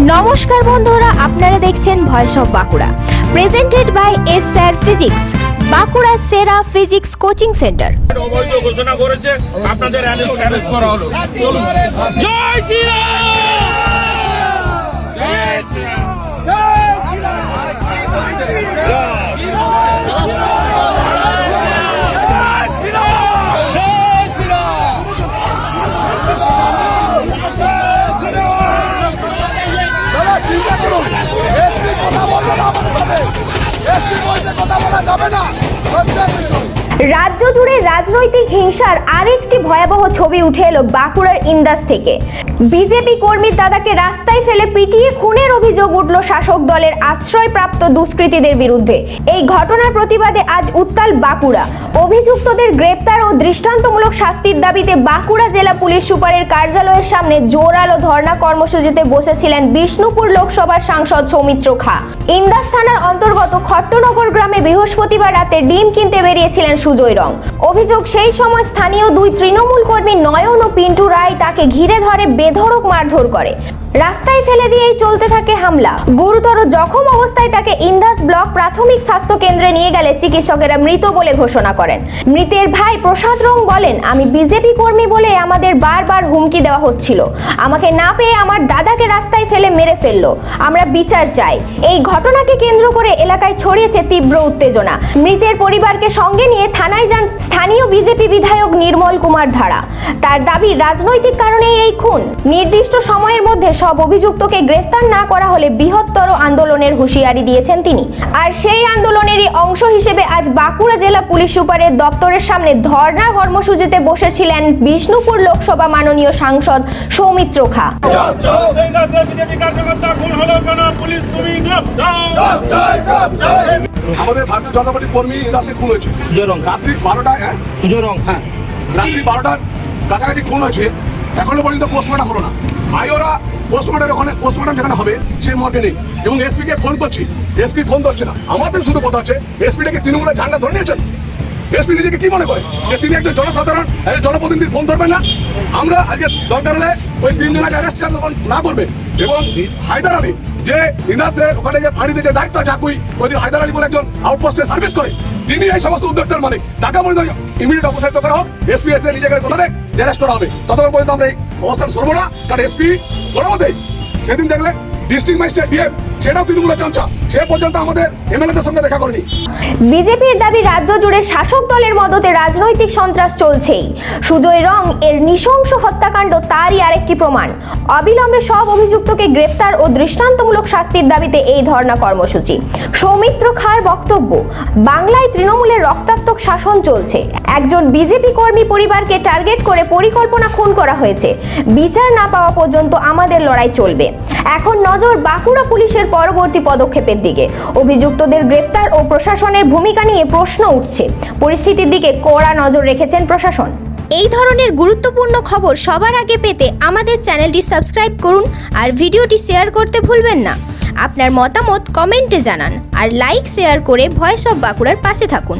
নমস্কার বন্ধুরা, আপনারা দেখছেন voice of Bankura, presented by S sir physics, Bankura সেরা ফিজিক্স কোচিং সেন্টার। অবৈধ ঘোষণা করেছে, আপনাদের অ্যারেস্ট করা হলো। চলুন। জয় শ্রীরাম, জয় শ্রীরাম, জয় রাজ্য জুড়ে রাজনৈতিক হিংসার আরেকটি ভয়াবহ ছবি উঠে এলো বাঁকুড়ার ইন্দাস থেকে। বিজেপি কর্মীর দাদাকে রাস্তায় ফেলে পিটিয়ে খুনের অভিযোগ উঠল শাসক দলের আশ্রয়প্রাপ্ত দুষ্কৃতীদের বিরুদ্ধে। এই ঘটনার প্রতিবাদে আজ উত্তাল বাঁকুড়া। অভিযুক্তদের গ্রেপ্তার ও দৃষ্টান্তমূলক শাস্তির দাবিতে বাঁকুড়া জেলা পুলিশ সুপারের কার্যালয়ের সামনে জোরালো ধর্ণা কর্মসূচিতে বসেছিলেন বিষ্ণুপুর লোকসভার সাংসদ সৌমিত্র খা। ইন্দাস থানার অন্তর্গত খট্টনগর গ্রামে বৃহস্পতিবার রাতে ডিম কিনতে বেরিয়েছিলেন সুজয় রং। অভিযোগ, সেই সময় স্থানীয় দুই তৃণমূল কর্মী নয়ন ও পিন্টু রায় তাকে ঘিরে ধরে বেধড়ক মারধর করে। রাস্তায় ফেলে দিয়েই চলতে থাকে হামলা। গুরুতর জখম অবস্থায় তাকে ইন্দাস ব্লক প্রাথমিক স্বাস্থ্য কেন্দ্রে নিয়ে গেলে চিকিৎসকেরা মৃত বলে ঘোষণা করেন। মৃতের ভাই প্রসাদ রং বলেন, আমি বিজেপি কর্মী বলে আমাদের বারবার হুমকি দেওয়া হচ্ছিল। আমাকে না পেয়ে আমার দাদাকে রাস্তায় ফেলে মেরে ফেললো। আমরা বিচার চাই। এই ঘটনাকে কেন্দ্র করে এলাকায় ছড়িয়েছে তীব্র উত্তেজনা। মৃতের পরিবারকে সঙ্গে নিয়ে থানায় যান স্থানীয় বিজেপি বিধায়ক নির্মল কুমার ধারা। তার দাবি, রাজনৈতিক কারণে এই খুন। নির্দিষ্ট সময়ের মধ্যে সব অভিযুক্তকে গ্রেফতার না করা হলে বৃহত্তর আন্দোলনের হুঁশিয়ারি দিয়েছেন তিনি। আর সেই আন্দোলনেরই অংশ হিসেবে আজ বাঁকুড়া জেলা পুলিশ সুপারের দপ্তরের সামনে ধর্ণা কর্মসূচিতে বসেছিলেন বিষ্ণুপুর লোকসভা মাননীয় সাংসদ সৌমিত্র খা। আমাদের ভারতীয় জনতা পার্টির কর্মী ইন্দাসে খুন হয়েছে। রাত্রি 12টায় রাত্রি 12টার কাছাকাছি খুন হয়েছে। এখনো পর্যন্ত পোস্টমর্টম হলো না। ওরা পোস্টমর্টমের ওখানে পোস্টমর্টম যেখানে হবে সেই মর্গে নেই এবং এসপিকে ফোন করছি, এসপি ফোন ধরছে না। আমাদের শুধু কথা হচ্ছে, এসপিটাকে তৃণমূলের ঝান্ডা ধরে নিয়েছেন। এসপি নিজেকে কি মনে করে যে তিনি একজন জনসাধারণ জনপ্রতিনিধির ফোন ধরবেন না? আমরা আজকে দরকার হলে ওই 3 জনকে অ্যারেস্ট না করবে এবং হায়দার আলী যে ইন্দাসের ওখানে যে ফাঁড়িতে যে দায়িত্ব আছে আকুই, ওই হায়দার আলী বলে একজন আউটপোস্টে সার্ভিস করে, তিনি এই সমস্ত উদ্যোক্তার মানে টাকা পর্যন্ত ইমিডিয়েট অপসারিত করা হোক। এসপি এসে নিজেকে কথা দেয় অ্যারেস্ট করা হবে, ততক্ষণ পর্যন্ত আমরা এই অবস্থান সরবো না। কারণ এসপি কোনো মতেই সেদিন দেখলে ডিস্ট্রিক্ট ম্যাজিস্ট্রেট ডিএম সেটাও তৃণমূলের চামচা, সে পর্যন্ত আমাদের এমএলএদের সঙ্গে দেখা করেনি। বিজেপির দাবি, রাজ্য জুড়ে শাসক দলের মদতে রাজনৈতিক সন্ত্রাস চলছেই। সুজয় রং এর নৃশংস হত্যাকাণ্ড তারই আরেকটি প্রমাণ। অবিলম্বে সব অভিযুক্তকে গ্রেফতার ও দৃষ্টান্তমূলক শাস্তির দাবিতে এই ধর্ণা কর্মসূচি। সৌমিত্র খার বক্তব্য, বাংলায় তৃণমূলের রক্তাক্ত শাসন চলছে। একজন বিজেপি কর্মী পরিবারকে টার্গেট করে পরিকল্পনা খুন করা হয়েছে। বিচার না পাওয়া পর্যন্ত আমাদের লড়াই চলবে। এখন নজর বাঁকুড়া পুলিশের পরবর্তী পদক্ষেপের দিকে। অভিযুক্তদের গ্রেপ্তার ও প্রশাসনের ভূমিকা নিয়ে প্রশ্ন উঠছে। পরিস্থিতির দিকে কড়া নজর রেখেছেন প্রশাসন। এই ধরনের গুরুত্বপূর্ণ খবর সবার আগে পেতে আমাদের চ্যানেলটি সাবস্ক্রাইব করুন আর ভিডিওটি শেয়ার করতে ভুলবেন না। আপনার মতামত কমেন্টে জানান আর লাইক শেয়ার করে ভয়েস অফ বাঁকুড়ার পাশে থাকুন।